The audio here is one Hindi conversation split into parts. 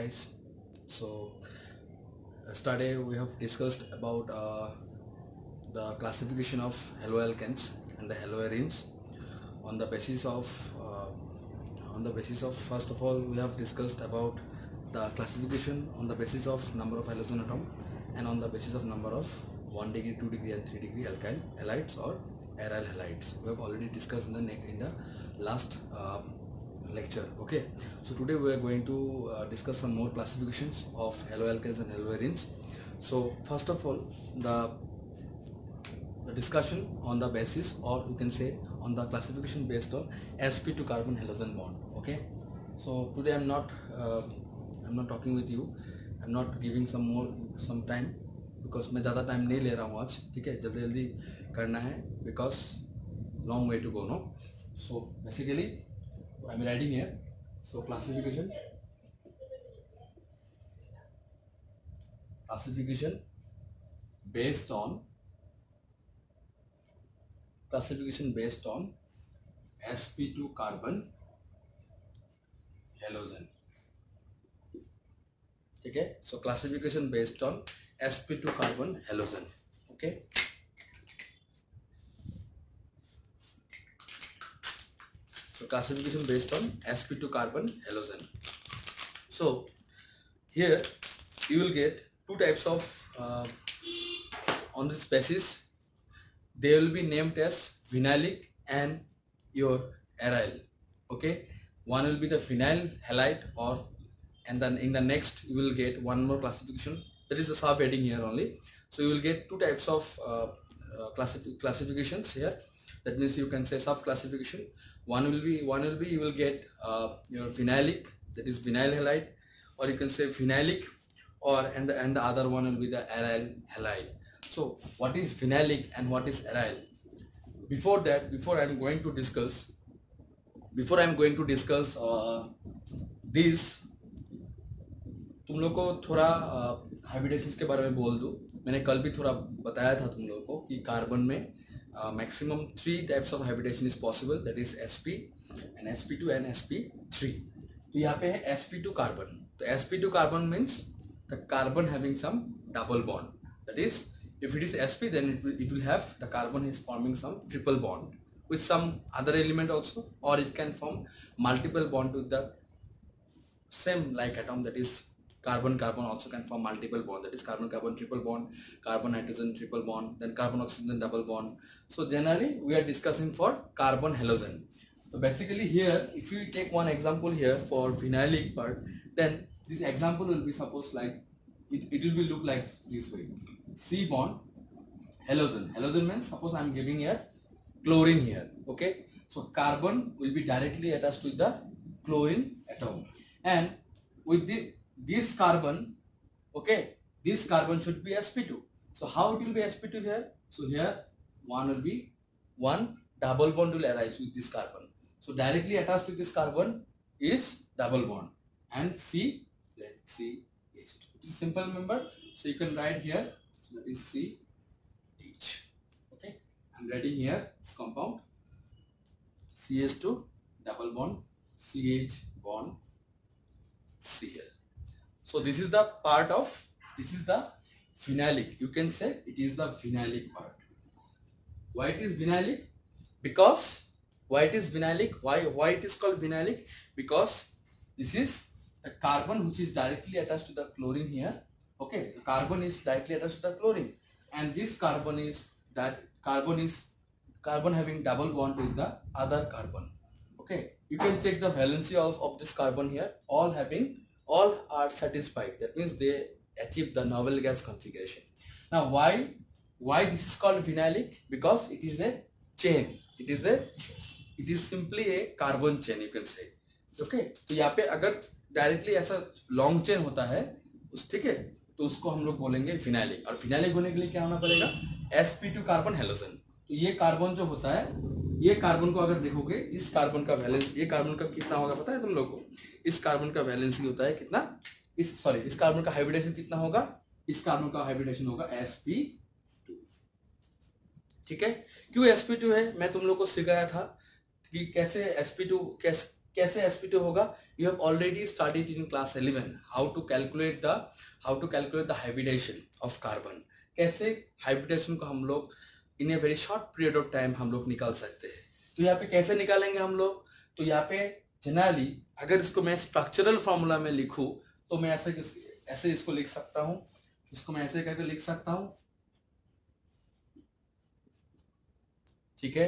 guys. So yesterday we have discussed about the classification of haloalkanes and the haloarenes on the basis of first of all we have discussed about the classification on the basis of number of halogen atom and on the basis of number of 1 degree, 2 degree and 3 degree alkyl halides or aryl halides. We have already discussed in the last lecture. Okay, so today we are going to discuss some more classifications of haloalkanes and haloarenes. So first of all, the discussion on the basis, or you can say on the classification based on sp2 carbon halogen bond. Okay, so today I'm not talking with you, I'm not giving some time because मैं ज़्यादा टाइम नहीं ले रहा हूँ आज. ठीक है, जल्दी जल्दी करना है because long way to go, no? So basically I'm writing here. So classification based on sp2 carbon halogen. ठीक है, so classification based on sp2 carbon halogen. Okay, so classification based on sp2 carbon halogen. So here you will get two types of on this basis they will be named as phenylic and your aryl. Okay, one will be the phenyl halide, or and then in the next you will get one more classification, that is the sub heading here only. So you will get two types of classifications here. That means you can say sub classification. One will be you will get your phenylic, that is phenyl halide, or you can say phenylic, or and the other one will be the aryl halide. So what is phenylic and what is aryl? Before I'm going to discuss this, तुम लोग को थोड़ा हाइब्रिडेशंस के बारे में बोल दूं. मैंने कल भी थोड़ा बताया था तुम लोगों को कि कार्बन में maximum 3 types of hybridisation is possible, that is sp and sp2 and sp3. तो यहाँ पे है sp2 कार्बन. तो sp2 carbon means the carbon having some double bond, that is if it is sp then it will have the carbon is forming some triple bond with some other element also, or it can form multiple bond with the same like atom, that is carbon also can form multiple bond, that is carbon triple bond, carbon nitrogen triple bond, then carbon oxygen double bond. So generally we are discussing for carbon halogen. So basically here if you take one example here for phenylic part, then this example will be suppose like it will be look like this way: C bond halogen means suppose I am giving here chlorine here. Okay, so carbon will be directly attached to the chlorine atom, and with this carbon, okay, this carbon should be sp2. So how it will be sp2 here? So here one double bond will arise with this carbon. So directly attached to this carbon is double bond, and C is simple member. So you can write here that is CH. Okay, I'm writing here this compound CH2 double bond CH bond Cl. So this is the phenylic. You can say it is the phenylic part. Why it is phenylic? Because why it is phenylic? Why it is called phenylic? Because this is the carbon which is directly attached to the chlorine here. Okay, the carbon is directly attached to the chlorine, and this carbon is having double bond with the other carbon. Okay, you can check the valency of this carbon here. All are satisfied. That means they achieve the noble gas configuration. Now why this is called phenylic? Because it is a chain. It is simply a carbon chain, you can say. Okay, तो यहाँ पे अगर डायरेक्टली ऐसा लॉन्ग चेन होता है ठीक है, तो उसको हम लोग बोलेंगे फिनाइलिक. और फिनाइलिक होने के लिए क्या होना पड़ेगा? sp2 carbon halogen. तो ये कार्बन जो होता है, ये कार्बन को अगर देखोगे, इस कार्बन का वैलेंस, ये कार्बन का कितना होगा पता है तुम लोग को? इस कार्बन का वैलेंसी होता है कितना? इस कार्बन का हाइब्रिडेशन कितना होगा? इस कार्बन का हाइब्रिडेशन होगा sp2. ठीक है, क्यों sp2 है? मैं तुम लोग को सिखाया था कि कैसे sp2 कैसे sp2 होगा? You have already studied in class 11 how to calculate the hybridization of carbon. कैसे हाइब्रिडेशन को हम लोग in a very short period of time हम लोग निकाल सकते हैं. तो यहाँ पे कैसे निकालेंगे हम लोग? तो यहाँ पे जनरली अगर इसको मैं स्ट्रक्चरल फॉर्मूला में लिखूं तो मैं ऐसे इसको लिख सकता हूं. इसको मैं ऐसे करके लिख सकता हूं. ठीक है,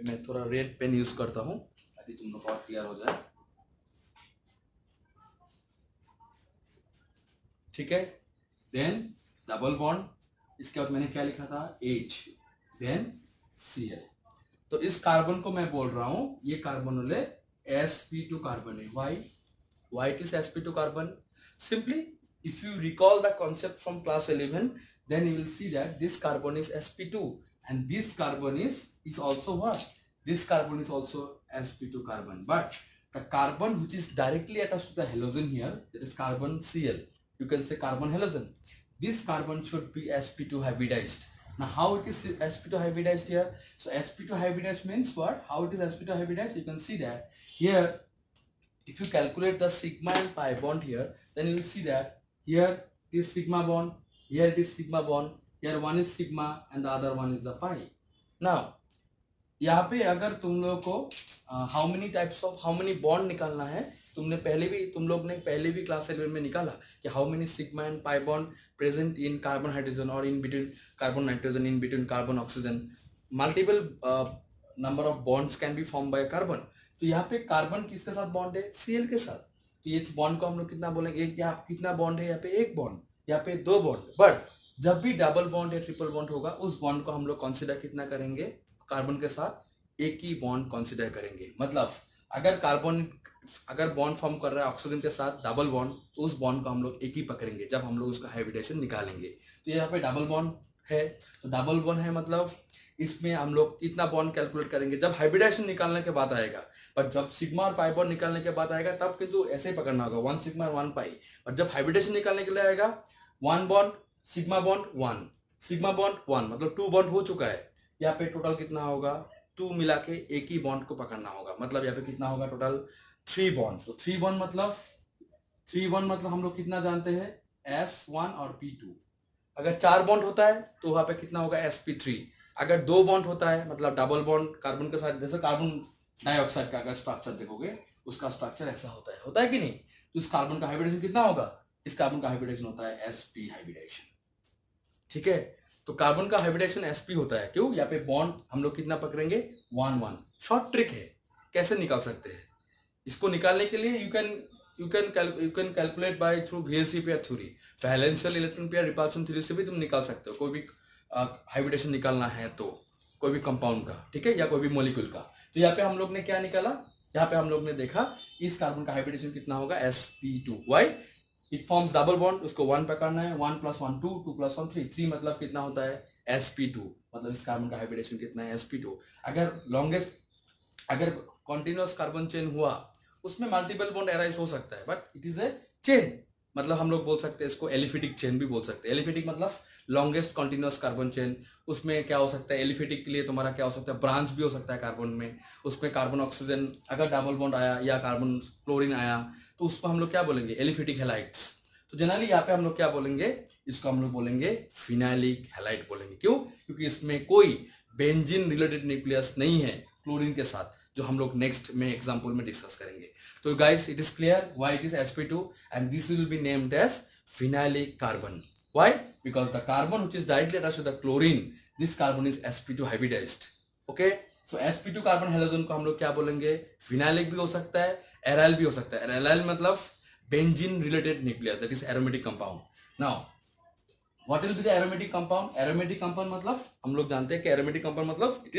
मैं थोड़ा रेड पेन यूज करता हूं ताकि तुम लोग और क्लियर हो जाए. ठीक है, देन डबल बॉन्ड, इसके बाद मैंने क्या लिखा था? H, then Cl. तो इस कार्बन को मैं बोल रहा हूं, ये कार्बन वाले sp2 कार्बन है. why it is sp2 carbon? Simply if you recall the concept from class 11, then you will see that this carbon is sp2 and this carbon is also what? This carbon is also sp2 carbon, but the carbon which is directly attached to the halogen here, that is carbon Cl, you can say carbon halogen, this carbon should be sp2 hybridized. Now how it is sp2 hybridized here? So sp2 hybridized means what? How it is sp2 hybridized? You can see that here, if you calculate the sigma and pi bond here, then you will see that here is sigma bond, here it is sigma bond, here one is sigma and the other one is the pi. Now यहाँ पे अगर तुम लोगों को हाउ मेनी बॉन्ड निकालना है, तुम लोग ने पहले भी क्लास 11 में निकाला कि how many sigma and pi bond present in carbon hydrogen और in between carbon nitrogen, in between carbon oxygen. Multiple number of bonds can be form by carbon. तो यहाँ पे कार्बन किसके साथ बॉन्ड है? Cl के साथ. तो ये बॉन्ड को हम लोग कितना बोलेंगे? एक, यहाँ कितना बॉन्ड है? यहाँ पे एक बॉन्ड, यहाँ पे दो बॉन्ड. बट जब भी डबल बॉन्ड या ट्रिपल बॉन्ड होगा, उस बॉन्ड को हम लोग कंसिडर कितना करेंगे? कार्बन के साथ एक ही बॉन्ड कंसिडर करेंगे. मतलब अगर बॉन्ड फॉर्म कर रहा है ऑक्सीजन के साथ डबल बॉन्ड, तो उस बॉन्ड को हम लोग एक ही पकड़ेंगे जब हम लोग उसका हाइब्रिडेशन निकालेंगे. तो यहाँ पे डबल बॉन्ड है, तो डबल बॉन्ड है मतलब इसमें हम लोग कितना बॉन्ड कैलकुलेट करेंगे जब हाइब्रिडेशन निकालने के बाद आएगा. पर जब सिग्मा और पाई बॉन्ड निकालने के बाद आएगा तब किंतु ऐसे ही पकड़ना होगा, 1 सिग्मा और 1 पाई. और जब हाइब्रिडेशन निकालने के लिए आएगा 1 bond sigma bond 1 sigma bond 1, मतलब 2 बॉन्ड हो चुका है. यहाँ पे टोटल कितना होगा? 2 मिला के एक ही बॉन्ड को पकड़ना होगा. मतलब यहाँ पे कितना होगा? Total 3 bond. तो 3 बॉन्ड मतलब हम लोग कितना जानते हैं? S1 और P2. अगर 4 बॉन्ड होता है तो वहां पे कितना होगा? sp3. अगर 2 बॉन्ड होता है मतलब डबल बॉन्ड कार्बन के साथ, जैसे कार्बन डाइऑक्साइड का अगर स्ट्रक्चर देखोगे, उसका स्ट्रक्चर ऐसा होता है कि नहीं? तो इस कार्बन का हाइब्रिडेशन कितना होगा? इस कार्बन का हाइब्रिडेशन होता है sp हाइब्रिडेशन. ठीक है, तो कार्बन का हाइब्रिडेशन sp होता है. क्यों? यहाँ पे बॉन्ड हम लोग कितना पकड़ेंगे? 1 शॉर्ट ट्रिक है, कैसे निकाल सकते हैं इसको? निकालने के लिए you can calculate by through VLC pair theory, वैलेंशियल electron pair repulsion theory से भी तुम निकाल सकते हो. कोई भी हाइब्रिडेशन निकालना है तो कोई भी कंपाउंड का, ठीक है, या कोई भी मॉलिक्यूल का. तो यहाँ पे हम लोग ने क्या निकाला? यहाँ पे हम लोग ने देखा इस कार्बन का हाइब्रिडेशन कितना होगा? sp2. Why? It forms double bond, उसको 1 पकड़ना है. 1 + 1 2, 2 + 1 3. 3 मतलब कितना होता है? sp2. मतलब इस कार्बन का हाइब्रिडेशन कितना है? sp2. अगर कॉन्टिन्यूअस कार्बन चेन हुआ, उसमें मल्टीपल बॉन्ड एराइज हो सकता है, but it is A chain. मतलब हम लोग बोल सकते हैं इसको एलिफेटिक चेन भी बोल सकते हैं. एलिफेटिक मतलब लॉन्गेस्ट कॉन्टिन्यूअस कार्बन चेन. उसमें क्या हो सकता है? एलिफेटिक के लिए तुम्हारा क्या हो सकता है? ब्रांच भी हो सकता है कार्बन में. उसमें कार्बन ऑक्सीजन अगर डबल बॉन्ड आया या कार्बन क्लोरीन आया तो उसको हम लोग क्या बोलेंगे? Aliphatic halides. तो जनरली यहाँ पे हम लोग क्या बोलेंगे? इसको हम लोग बोलेंगे फिनाइलिक हैलाइड बोलेंगे. क्यों? क्योंकि इसमें कोई बेंजीन रिलेटेड न्यूक्लियस नहीं है क्लोरीन के साथ, जो हम लोग नेक्स्ट में एग्जांपल में डिस्कस करेंगे. तो guys, it is clear why it is sp2 and this will be named as phenylic carbon. Why? Because the carbon which is directly attached to the chlorine, this carbon is sp2 hybridized. Okay, so sp2 carbon halogen को हम लोग क्या बोलेंगे? फिनाइलिक भी हो सकता है, एराइल भी हो सकता है. एराइल मतलब benzene related nucleus, that is aromatic compound. Now what will be the aromatic compound? Aromatic compound मतलब हम लोग जानते हैं कि एरोमेटिक कंपाउंड मतलब it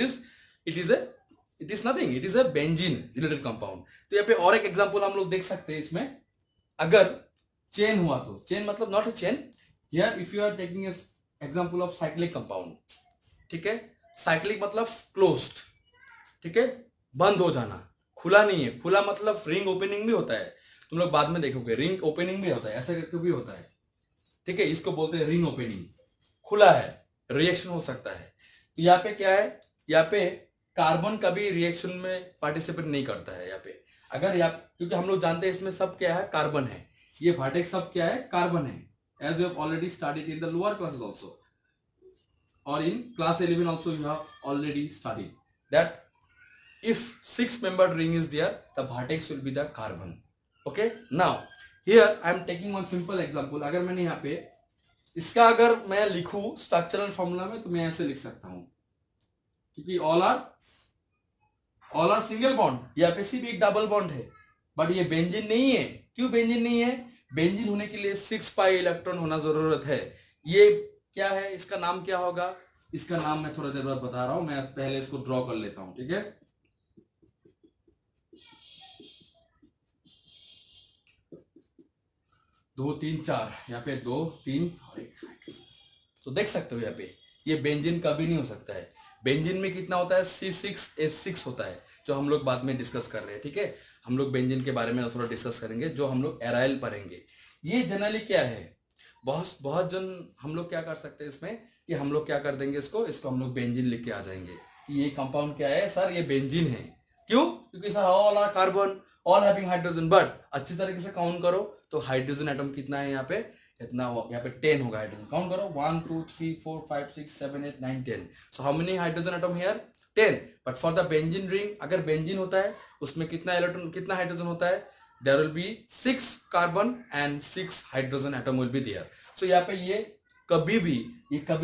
is nothing, it is a benzene related compound. तो यहाँ पे और एक एग्जांपल हम लोग देख सकते हैं इसमें. अगर चेन हुआ तो चेन मतलब not a chain. Here if you are taking example of cyclic compound, ठीक है, साइक्लिक मतलब क्लोज्ड, ठीक है, बंद हो जाना, खुला नहीं है. खुला मतलब रिंग ओपनिंग भी होता है, तुम लोग बाद में देखोगे. रिंग ओपनिंग भी होता है, ऐसे करके भी होता है, ठीक है, इसको बोलते हैं रिंग ओपनिंग. खुला है, रिएक्शन हो सकता है. तो यहाँ पे क्या है? यहाँ पे कार्बन कभी रिएक्शन में पार्टिसिपेट नहीं करता है यहाँ पे। अगर यहाँ, क्योंकि हम लोग जानते हैं इसमें सब क्या है, कार्बन है, ये वर्टेक्स सब क्या है, कार्बन है, as you have already studied in the lower classes also, और इन class 11 also you have already studied that if 6-membered ring is there, the vertex will be the carbon. Okay, now here I am taking one simple example. अगर मैंने यहाँ पे इसका अगर मैं लिखूं स्ट्रक्चरल फॉर्मूला में, तो मैं ऐसे लिख सकता हूं, क्योंकि ऑल आर सिंगल बॉन्ड, यहाँ पे सिर्फ एक डबल बॉन्ड है, बट ये बेंजीन नहीं है। क्यों बेंजीन नहीं है? बेंजीन होने के लिए 6 पाई इलेक्ट्रॉन होना जरूरत है। ये क्या है, इसका नाम क्या होगा? इसका नाम मैं थोड़ा देर बाद बता रहा हूं, मैं पहले इसको ड्रॉ कर लेता हूं, ठीक है। 2 3 4, यहाँ पे 2 3 और 1, तो देख सकते हो यहाँ पे ये बेंजीन कभी नहीं हो सकता है। बेंजीन में कितना होता है, C6H6 होता है, जो हम लोग बाद में डिस्कस कर रहे हैं, ठीक है। हम लोग बेंजीन के बारे में थोड़ा डिस्कस करेंगे, जो हम लोग एराइल पढ़ेंगे। ये जनरली क्या है, बहुत जन हम लोग क्या कर सकते हैं इसमें, कि हम लोग क्या कर देंगे, इसको हम लोग बेंजीन लिख के आ जाएंगे कि ये कंपाउंड क्या है सर, ये बेंजीन है। क्यों? क्योंकि sir all are carbon, all having hydrogen, but अच्छी तरीके से काउंट करो तो हाइड्रोजन एटम कितना है यहाँ पे, इतना, यहाँ पे 10 होगा हाइड्रोजन। काउंट करो 1 2 3 4 5 6 7 8 9 10। So how many hydrogen atom here, 10। But for the benzene ring, अगर बेंजीन होता है उसमें कितना इलेक्ट्रॉन, कितना हाइड्रोजन होता है, there will be 6 carbon and 6 hydrogen atom will be there. So यहाँ पे ये कभी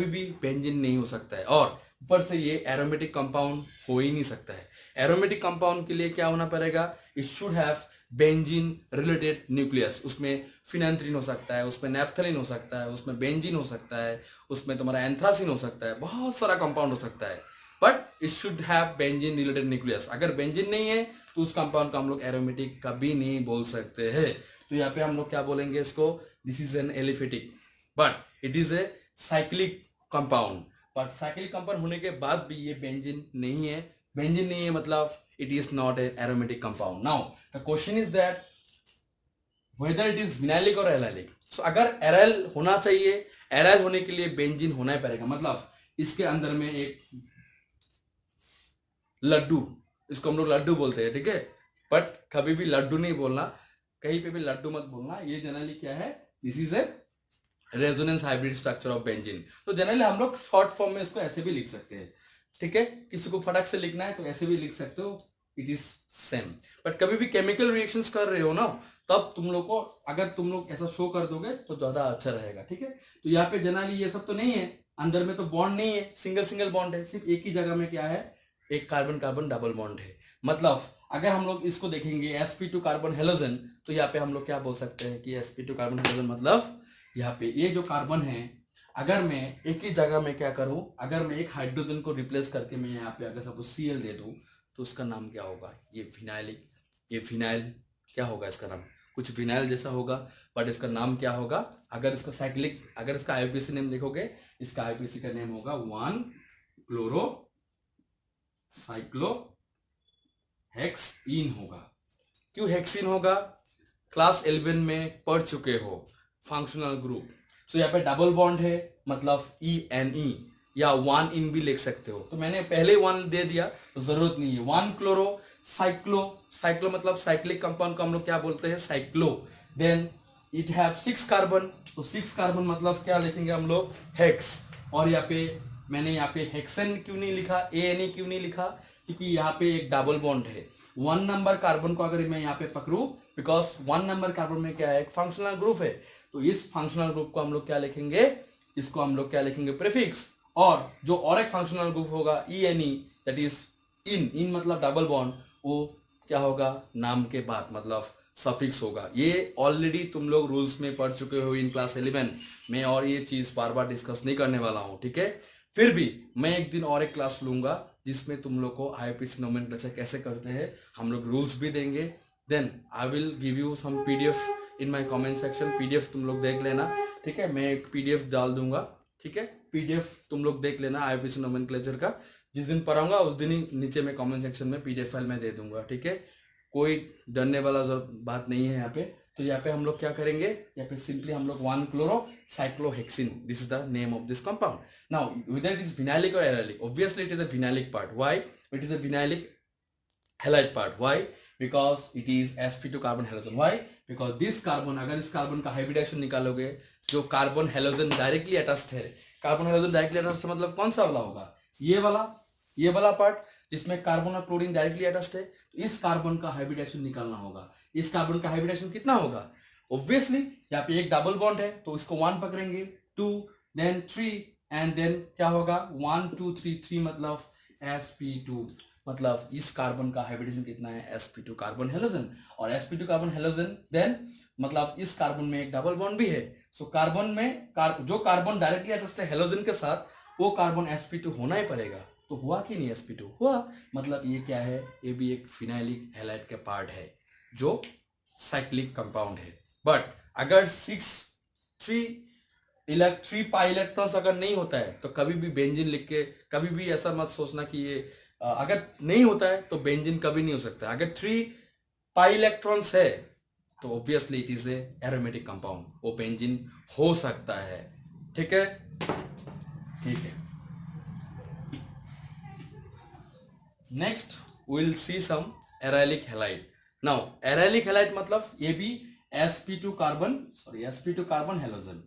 भी बेंजीन नहीं हो सकता है, और ऊपर से ये एरोमेटिक कंपाउंड हो ही नहीं सकता है। एरोमेटिक कंपाउंड के लिए क्या होना पड़ेगा, it should have benzene related nucleus. उसमें फिनेंथ्रीन हो सकता है, उसमें नेफ्थलीन हो सकता है, उसमें बेंजीन हो सकता है, उसमें तुम्हारा एंथ्रासिन हो सकता है, बहुत सारा कंपाउंड हो सकता है, but it should have benzene related nucleus. अगर बेंजीन नहीं है तो उस कंपाउंड को हम लोग एरोमेटिक कभी नहीं बोल सकते हैं। तो यहाँ पे हम लोग क्या बोलेंगे इसको, this is an aliphatic, but it is a cyclic compound. But cyclic compound होने के बाद भी ये बेंजीन नहीं है। बेंजीन नहीं है मतलब it is not a aromatic compound. Now the question is that whether it is vinylic और एराइलिक। सो अगर एराइल होना चाहिए, एराइल होने के लिए बेंजीन होना ही पड़ेगा, मतलब इसके अंदर में एक लड्डू, इसको हम लोग लड्डू बोलते हैं, ठीक है, बट कभी भी लड्डू नहीं बोलना, कहीं पे भी लड्डू मत बोलना। ये जनरली क्या है, this is a resonance hybrid structure of benzene. तो जनरली हम लोग शॉर्ट फॉर्म में इसको ऐसे भी लिख सकते हैं, ठीक है। किसी को फटाक से लिखना है तो ऐसे भी लिख सकते हो, इट इज सेम। बट कभी भी केमिकल रिएक्शंस कर रहे हो ना, तब तुम लोग को, अगर तुम लोग ऐसा शो कर दोगे तो ज्यादा अच्छा रहेगा, ठीक है। तो यहाँ पे जनरली ये सब तो नहीं है, अंदर में तो बॉन्ड नहीं है, सिंगल बॉन्ड है, सिर्फ एक ही जगह में क्या है, एक कार्बन कार्बन डबल बॉन्ड है। मतलब अगर हम लोग इसको देखेंगे sp2 कार्बन हेलोजन, तो यहाँ पे हम लोग क्या बोल सकते हैं कि sp2 कार्बन हेलोजन मतलब यहाँ पे ये जो कार्बन है, अगर मैं एक ही जगह में क्या करूं, अगर मैं एक हाइड्रोजन को रिप्लेस करके मैं यहाँ पे अगर सपोज Cl दे दूं, तो उसका नाम क्या होगा, ये फिनाइलिक, ये फिनाइल क्या होगा, इसका नाम कुछ विनाइल जैसा होगा, बट इसका नाम क्या होगा, अगर इसका साइक्लिक, अगर इसका आईपीसी नेम देखोगे, इसका आईपीसी का नेम होगा 1 क्लोरो साइक्लो हेक्सीन होगा। क्यों हेक्सीन होगा, क्लास 11 में पढ़ चुके हो फंक्शनल ग्रुप। सो यहाँ पे डबल बॉन्ड है, मतलब ENE या 1 इन भी लिख सकते हो, तो मैंने पहले 1 दे दिया तो जरूरत नहीं है। 1 क्लोरो साइक्लो, साइक्लो मतलब साइक्लिक कंपाउंड को हम लोग क्या बोलते हैं, cyclo. Then it have 6 carbon, तो 6 कार्बन मतलब क्या लिखेंगे हम लोग, हेक्स। और यहाँ पे मैंने यहाँ पे हेक्सेन क्यों नहीं लिखा, ANE क्यों नहीं लिखा, क्योंकि यहाँ पे एक डबल बॉन्ड है। 1 नंबर कार्बन को अगर मैं यहाँ पे पकड़ू, बिकॉज 1 नंबर कार्बन में क्या है, एक फंक्शनल ग्रुप है, तो इस फंक्शनल ग्रुप को हम लोग क्या लिखेंगे, इसको हम लोग क्या लिखेंगे, प्रीफिक्स। और जो और एक फंक्शनल ग्रुप होगा ENE, दैट इज इन मतलब डबल बॉन्ड, वो क्या होगा, नाम के बाद मतलब सफिक्स होगा। ये ऑलरेडी तुम लोग रूल्स में पढ़ चुके हो इन क्लास 11 में, और ये चीज बार बार डिस्कस नहीं करने वाला हूं, ठीक है। फिर भी मैं एक दिन और एक क्लास लूंगा जिसमें तुम लोग को आईपीसी नोमेनक्लेचर कैसे करते हैं हम लोग रूल्स भी देंगे। Then I will give you some PDF in my comment section, PDF तुम लोग देख लेना, ठीक है। मैं एक PDF डाल दूंगा, ठीक है, PDF तुम लोग देख लेना आईपीसी नोमेनक्लेचर का। जिस दिन पढ़ाऊंगा उस दिन ही नीचे में कमेंट सेक्शन में PDF फाइल में दे दूंगा, ठीक है। कोई डरने वाला बात नहीं है यहाँ पे। तो यहाँ पे हम लोग क्या करेंगे, यहाँ पे सिंपली हम लोग 1 chloro cyclohexene, this is the name of this compound. Now whether it is phenylic or arylic, obviously it is a phenylic part. Why? It is a vinylic halide part. Why? Because it is sp2 carbon halogen. Why? Because this carbon, अगर इस कार्बन का हाइब्रिडेशन निकालोगे, जो कार्बन हेलोजन डायरेक्टली अटैच्ड है, कार्बन हेलोजन डायरेक्टली अटैच्ड मतलब कौन सा वाला होगा? ये वाला पार्ट जिसमें कार्बन और क्लोरीन डायरेक्टली अटैच्ड है. तो इस कार्बन का हाइब्रिडेशन निकालना होगा. इस कार्बन का हाइब्रिडेशन कितना होगा? ऑब्वियसली यहाँ पे एक डबल बॉन्ड है तो इसको 1 पकड़ेंगे, 2 देन 3 एंड देन क्या होगा? 1 2 3 3 मतलब sp2. मतलब इस कार्बन का हाइब्रिडेशन कितना है? sp2 carbon halogen. और sp2 कार्बन हेलोजन देन मतलब इस कार्बन में एक डबल बॉन्ड भी है. सो कार्बन में जो कार्बन डायरेक्टली अटैच्ड है हेलोजन के साथ, वो कार्बन sp2 होना ही पड़ेगा. तो हुआ कि नहीं? sp2 हुआ. मतलब ये क्या है? ये भी एक फिनाइलिक हैलाइड का पार्ट है जो साइक्लिक कंपाउंड है. बट अगर 3 पाई इलेक्ट्रॉन्स अगर नहीं होता है तो कभी भी बेंजीन लिख के कभी भी ऐसा मत सोचना कि ये अगर नहीं होता है तो बेंजीन कभी नहीं हो सकता. अगर 3 पाई इलेक्ट्रॉन्स है तो obviously it is a aromatic compound. वो बेंजीन हो सकता है. ठीक है, ठीक है. Next will see some arylic halide. Now arylic halide मतलब ये भी sp2 carbon halogen.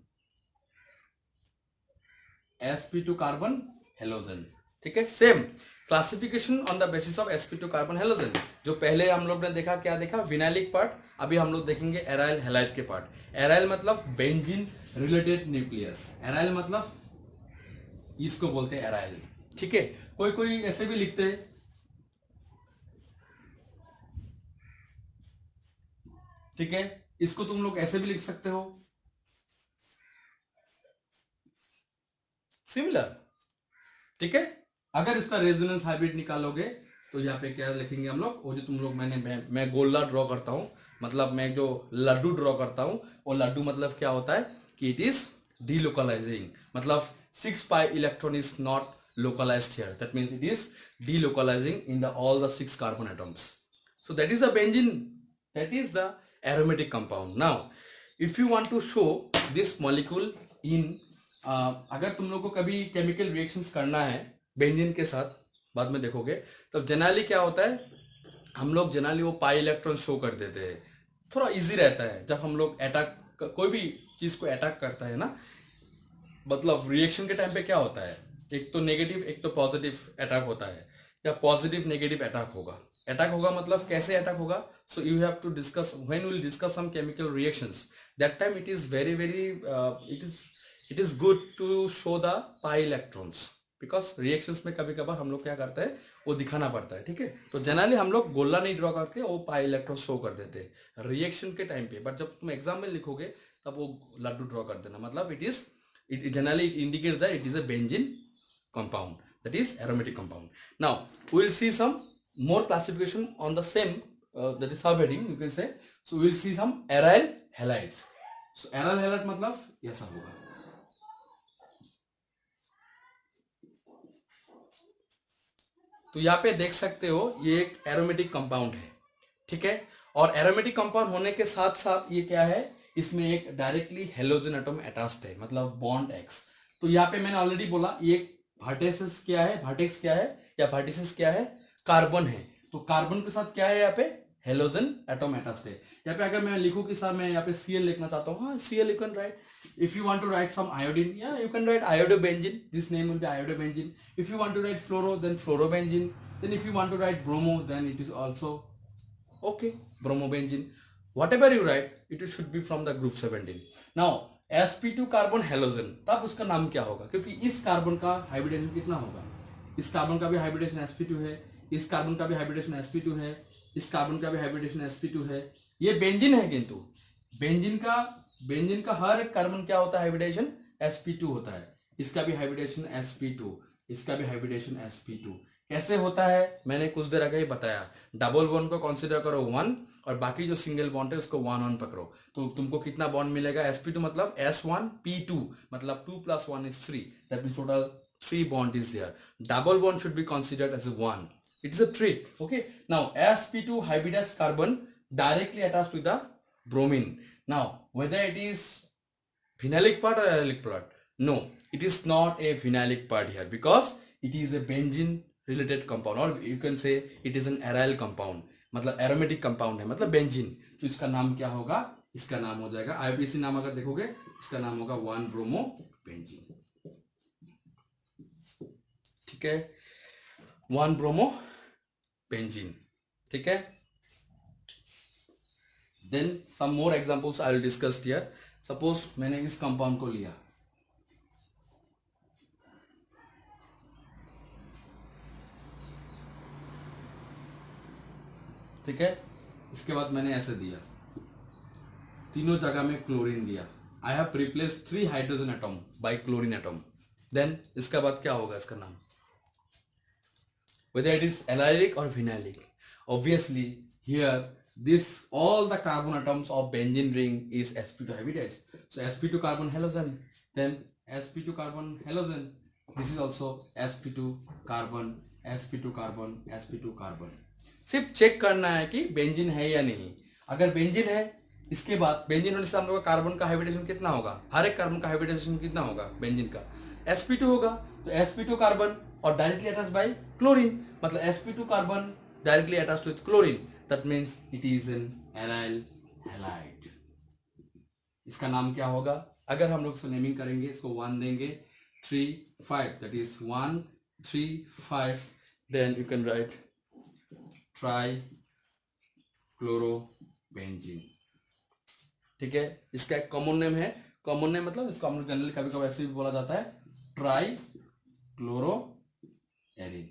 sp2 carbon halogen. ठीक है. Same classification on the basis of sp2 carbon halogen. जो पहले हम लोग ने देखा, क्या देखा? Vinylic part. अभी हम लोग देखेंगे एराइल हैलाइड के पार्ट. एराइल मतलब बेंजीन रिलेटेड न्यूक्लियस. एराइल मतलब इसको बोलते हैं एराइल. ठीक है. कोई ऐसे भी लिखते हैं. ठीक है. इसको तुम लोग ऐसे भी लिख सकते हो, सिमिलर. ठीक है. अगर इसका रेजोनेंस हाइब्रिड निकालोगे तो यहाँ पे क्या लिखेंगे हम लोग? वो जो तुम लोग मैं गोला ड्रॉ करता हूं, मतलब मैं जो लड्डू ड्रॉ करता हूं, वो लड्डू मतलब क्या होता है कि इट इज डीलोकलाइजिंग. मतलब 6 pi electron is not localized here. That means it is delocalizing in the all the 6 carbon atoms. So that is the benzene. That is the aromatic compound. Now, if you want to show this molecule in अगर तुम लोग को कभी केमिकल रिएक्शंस करना है बेंजीन के साथ, बाद में देखोगे, तो जनरली क्या होता है, हम लोग जनरली वो पाई इलेक्ट्रॉन शो कर देते हैं. थोड़ा इजी रहता है जब हम लोग अटैक, कोई भी चीज को अटैक करता है ना. मतलब रिएक्शन के टाइम पे क्या होता है, एक तो नेगेटिव एक तो पॉजिटिव अटैक होता है, या पॉजिटिव नेगेटिव अटैक होगा. अटैक होगा मतलब कैसे अटैक होगा? So you have to discuss when we will discuss some chemical reactions. That time it is very it is good to show the pi electrons, because reactions में कभी कभार हम लोग क्या करते हैं, वो दिखाना पड़ता है. ठीक है. तो जनरली हम लोग गोला नहीं ड्रॉ करके वो पाई इलेक्ट्रॉन शो कर देते हैं रिएक्शन के टाइम पे. बट जब तुम एग्जाम में लिखोगे तब वो लड्डू ड्रॉ कर देना. मतलब it generally indicates that it is a benzene compound, that is aromatic compound. Now we will see some more classification on the same that is subheading you can say. So we will see some aryl halides. So aryl halide मतलब ऐसा होगा. तो यहाँ पे देख सकते हो ये एक एरोमेटिक कंपाउंड है. ठीक है. और एरोमेटिक कंपाउंड होने के साथ साथ ये क्या है, इसमें एक डायरेक्टली हेलोजन एटम अटैच्ड है, मतलब बॉन्ड एक्स. तो यहाँ पे मैंने ऑलरेडी बोला ये वर्टेक्स क्या है या वर्टिसेस क्या है, कार्बन है. तो कार्बन के साथ क्या है यहाँ पे, हेलोजन एटम अटैच्ड है. यहाँ पे अगर मैं लिखूं कि सर मैं यहाँ पे Cl लिखना चाहता हूँ, हाँ Cl you can right. If you want to write some iodine, yeah, you can write iodobenzene. This name will be iodobenzene. If you want to write fluoro, then fluorobenzene. Then if you want to write bromo, then it is also okay, bromobenzene. Whatever you write, it should be from the group 17. Now sp2 carbon halogen, तब उसका नाम क्या होगा? क्योंकि इस कार्बन का हाइब्रिडेशन कितना होगा, इस कार्बन का भी हाइब्रिडेशन sp2 है, इस कार्बन का भी हाइब्रिडेशन sp2 है, इस कार्बन का भी हाइब्रिडेशन sp2 है. ये बेंजीन है, किंतु बेंजीन का हर एक कार्बन क्या होता है, हाइब्रिडेशन sp2 होता है. इसका भी हाइब्रिडेशन sp2, इसका भी हाइब्रिडेशन sp2. कैसे होता है मैंने कुछ देर आगे ही बताया. डबल बॉन्ड को कंसीडर करो 1 और बाकी जो सिंगल बॉन्ड है उसको 1 पकड़ो. तो तुमको कितना बॉन्ड मिलेगा, sp2 मतलब s1p2 मतलब 2 + 1 is 3. That means total 3 bond is there. Double bond should be considered as a 1. It is a trick. Okay. Now sp2 hybridized carbon directly attached to the bromine. Now whether it is phenylic part or arylic part, no, it is not a phenylic part here because it is a benzene related compound, और you can say it is an aryl compound, मतलब एरोमेटिक कंपाउंड है, मतलब बेंजीन। तो इसका नाम क्या होगा, इसका नाम हो जाएगा, आईपीसी नाम अगर देखोगे इसका नाम होगा 1 ब्रोमो बेंजीन। ठीक है, 1 ब्रोमो बेंजीन। ठीक है, then some more examples I will discuss here. Suppose मैंने इस कंपाउंड को लिया, ठीक है, इसके बाद मैंने ऐसे दिया, तीनों जगह में क्लोरीन दिया, I have replace 3 hydrogen atom by chlorine atom. Then इसके बाद क्या होगा, इसका नाम, whether it is allylic or phenylic. Obviously, here this all the carbon atoms of benzene ring is sp2 hybridized. So sp2 carbon halogen, then sp2 carbon halogen. This is also sp2 carbon, sp2 carbon, sp2 carbon. सिर्फ चेक करना है कि बेंजीन है या नहीं। अगर बेंजीन है, इसके बाद बेंजीन होने से हम लोग का कार्बन का हाइब्रिडेशन कितना होगा, हर एक कार्बन का हाइब्रिडेशन कितना होगा बेंजीन का, sp2 होगा। तो sp2 कार्बन और डायरेक्टली अटैच बाय क्लोरीन, मतलब sp2 carbon directly attached with chlorine, that means it is an aryl halide. इसका नाम क्या होगा, अगर हम लोग इसको नेमिंग करेंगे, इसको 1 देंगे, 3 5, that is 1 3 5, then you can write tri chlorobenzene. ठीक है, इसका एक कॉमन नेम है, कॉमन नेम मतलब इसको हम लोग जनरली कभी कभी ऐसे भी बोला जाता है ट्राई क्लोरो एरिन,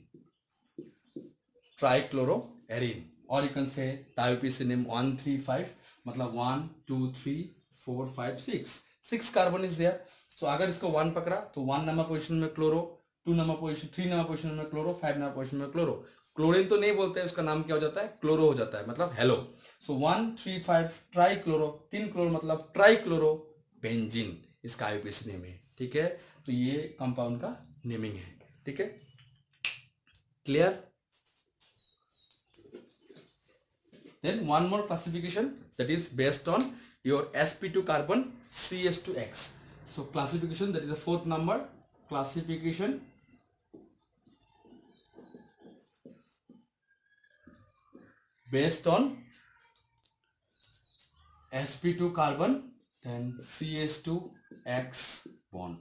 ट्राइक्लोरोएरिन, और यू कैन से IUPAC नेम 135, मतलब 1 2 3 4 5 6 कार्बन इज देयर। सो अगर इसको 1 पकड़ा तो 1 नंबर पोजीशन में chloro, 2 number position, 3 number position में क्लोरो, 5 नंबर पोजीशन में क्लोरो। क्लोरीन तो नहीं बोलते हैं, उसका नाम क्या हो जाता है, क्लोरो हो जाता है, मतलब हेलो। सो 1 3 5 ट्राई क्लोरो, 3 क्लोरो मतलब ट्राई क्लोरो बेंजीन, इसका IUPAC नेम है। ठीक है, तो ये कंपाउंड का नेमिंग है। ठीक है, clear. Then one more classification, that is based on your sp2 carbon CH2X. So classification, that is the 4th number, classification based on sp2 carbon then CH2X bond.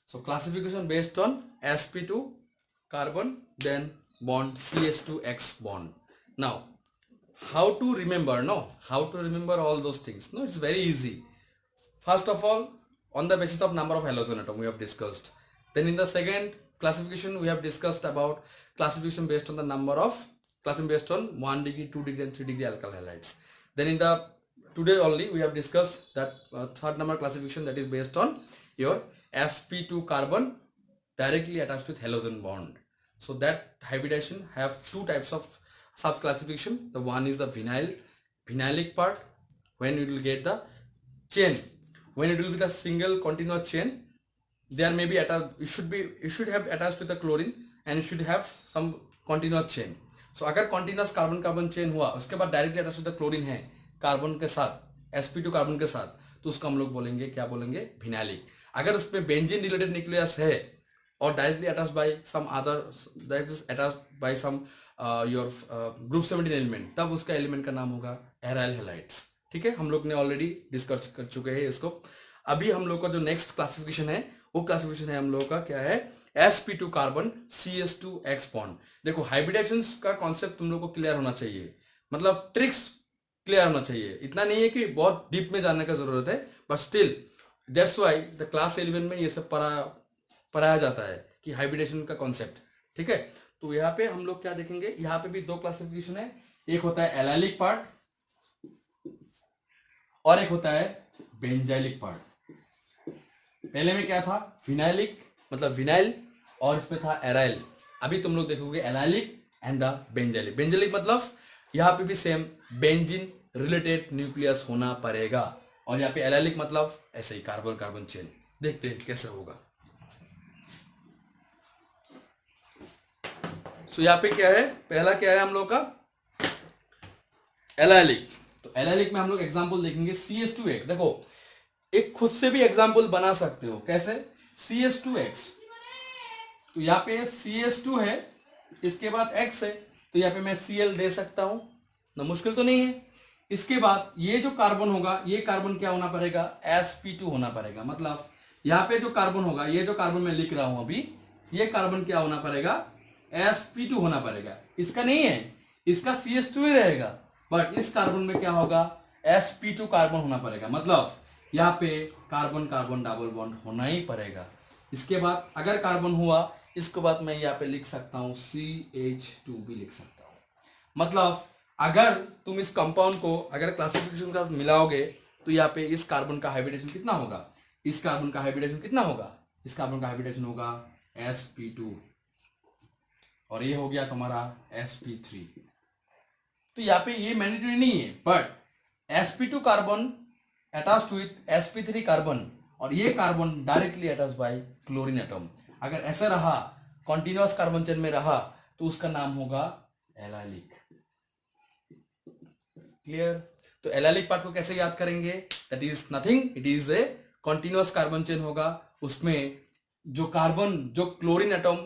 So classification based on sp2 carbon then bond CH2X bond. Now how to remember, no, how to remember all those things, no, it's very easy. First of all, on the basis of number of halogen atom we have discussed. Then in the second classification we have discussed about classification based on the number of, classification based on 1 degree 2 degree and 3 degree alkyl halides. Then in the today only we have discussed that third number classification, that is based on your sp2 carbon directly attached with halogen bond. So that hybridization have 2 types of sub classification. The one is the phenylic part, when it will get the chain, when it will be the single continuous chain, there may be attached, it should have attached with the chlorine and it should have some continuous chain. So अगर continuous कार्बन कार्बन चेन हुआ, उसके बाद directly attach with the chlorine है कार्बन के साथ, sp2 कार्बन के साथ, तो उसको हम लोग बोलेंगे, क्या बोलेंगे, फिनालिक। अगर उसमें बेंजीन रिलेटेड न्यूक्लियस है or directly attached by some other, that is attached by some your group 17 element, तब उसका एलिमेंट का नाम होगा एराइल हैलाइड्स। ठीक है, हम लोग ने ऑलरेडी डिस्कस कर चुके हैं इसको। अभी हम लोग का जो नेक्स्ट क्लासिफिकेशन है, वो क्लासिफिकेशन है हम लोग का क्या है, sp2 कार्बन CH2X बॉन्ड। देखो हाइब्रिडेशन का कॉन्सेप्ट तुम लोग को क्लियर होना चाहिए, मतलब ट्रिक्स क्लियर होना चाहिए, इतना नहीं है कि बहुत डीप में जानने का जरूरत है, but still that's why the class 11 में ये सब पढ़ाया जाता है कि हाइब्रिडेशन का कॉन्सेप्ट। ठीक है, तो यहाँ पे हम लोग क्या देखेंगे, यहाँ पे भी 2 क्लासिफिकेशन है, एक होता है एलाइलिक पार्ट और एक होता है बेंजाइलिक पार्ट। पहले में क्या था, फिनाइलिक मतलब विनाइल, और इसमें था एराइल। अभी तुम लोग देखोगे allylic and the benzylic. Benzylic मतलब यहाँ पे भी सेम बेंजीन रिलेटेड न्यूक्लियस होना पड़ेगा, और यहाँ पे एलाइलिक मतलब ऐसे ही कार्बन कार्बन चेन। देखते हैं कैसे होगा। सो यहाँ पे क्या है, पहला क्या है हम लोग का एलाइलिक। तो एलाइलिक में हम लोग एग्जांपल देखेंगे CH2X। देखो एक खुद से भी एग्जांपल बना सकते हो, कैसे, CH2X तो यहाँ पे CH2 है, इसके बाद X है, तो यहाँ पे मैं Cl दे सकता हूं ना, मुश्किल तो नहीं है। इसके बाद ये जो कार्बन होगा, ये कार्बन क्या होना पड़ेगा, sp2 होना पड़ेगा। मतलब यहाँ पे जो कार्बन होगा, ये जो कार्बन मैं लिख रहा हूं अभी, ये कार्बन क्या होना पड़ेगा, sp2 होना पड़ेगा। इसका नहीं है, इसका CH2 ही रहेगा, बट इस कार्बन में क्या होगा, sp2 कार्बन होना पड़ेगा। मतलब यहाँ पे कार्बन कार्बन डबल बॉन्ड होना ही पड़ेगा। इसके बाद अगर कार्बन हुआ, इसके बाद मैं यहाँ पे लिख सकता हूं CH2 भी लिख सकता हूं। मतलब अगर तुम इस कंपाउंड को अगर क्लासिफिकेशन का मिलाओगे, तो यहाँ पे इस कार्बन का हाइब्रिडेशन कितना होगा, इस कार्बन का हाइब्रिडेशन कितना होगा, इस कार्बन का हाइब्रिडेशन होगा sp2, और ये हो गया तुम्हारा sp3। तो यहाँ पे ये मैंडेटरी नहीं है, but sp2 carbon attached with sp3 carbon, और ये carbon directly attached bye chlorine atom. अगर ऐसा रहा, कॉन्टिन्यूअस कार्बन चेन में रहा, तो उसका नाम होगा एलाइलिक। क्लियर? तो एलाइलिक पार्ट को कैसे याद करेंगे, that is nothing, it is A continuous carbon chain होगा, उसमें जो कार्बन, जो क्लोरीन एटम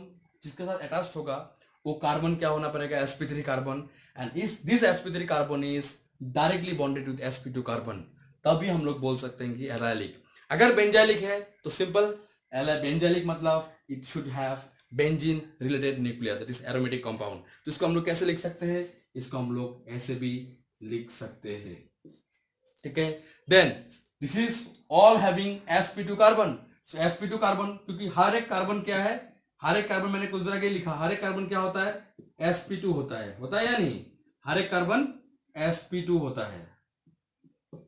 जिसके साथ अटैच्ड होगा, वो कार्बन क्या होना पड़ेगा, sp3 कार्बन, एंड इस this sp3 carbon is directly bonded with sp2 carbon, तभी हम लोग बोल सकते हैं कि एलाइलिक। अगर बेंजाइलिक है तो सिंपल, बेंजाइलिक मतलब it should have benzene related nuclear, that is aromatic compound. तो इसको हम लोग कैसे लिख सकते हैं, इसको हम लोग ऐसे भी लिख सकते हैं। ठीक है, then this is all having sp2 carbon. So sp2 carbon, क्योंकि हर एक कार्बन क्या है, हर एक कार्बन मैंने कुछ जगह के लिखा, हर एक कार्बन क्या होता है, sp2 होता है या नहीं, हर एक कार्बन sp2 होता है।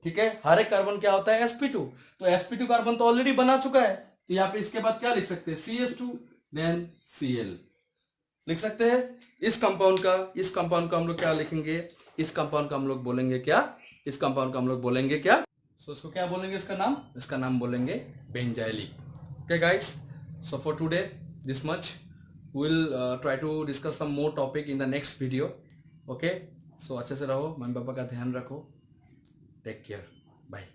ठीक है, हर एक कार्बन क्या होता है, sp2। तो sp2 कार्बन तो ऑलरेडी बना चुका है, तो यहाँ पे इसके बाद क्या लिख सकते हैं, CH2 देन Cl लिख सकते हैं। इस कंपाउंड का हम लोग क्या लिखेंगे, इस कंपाउंड का हम लोग बोलेंगे क्या, इस कंपाउंड का हम लोग बोलेंगे क्या, सो इसको क्या बोलेंगे, इसका नाम बोलेंगे benzylic. Okay guys, so for today this much, will try to discuss some more topic in the next video. Okay, so अच्छे से रहो, मम्मी पापा का ध्यान रखो, टेक केयर, बाय।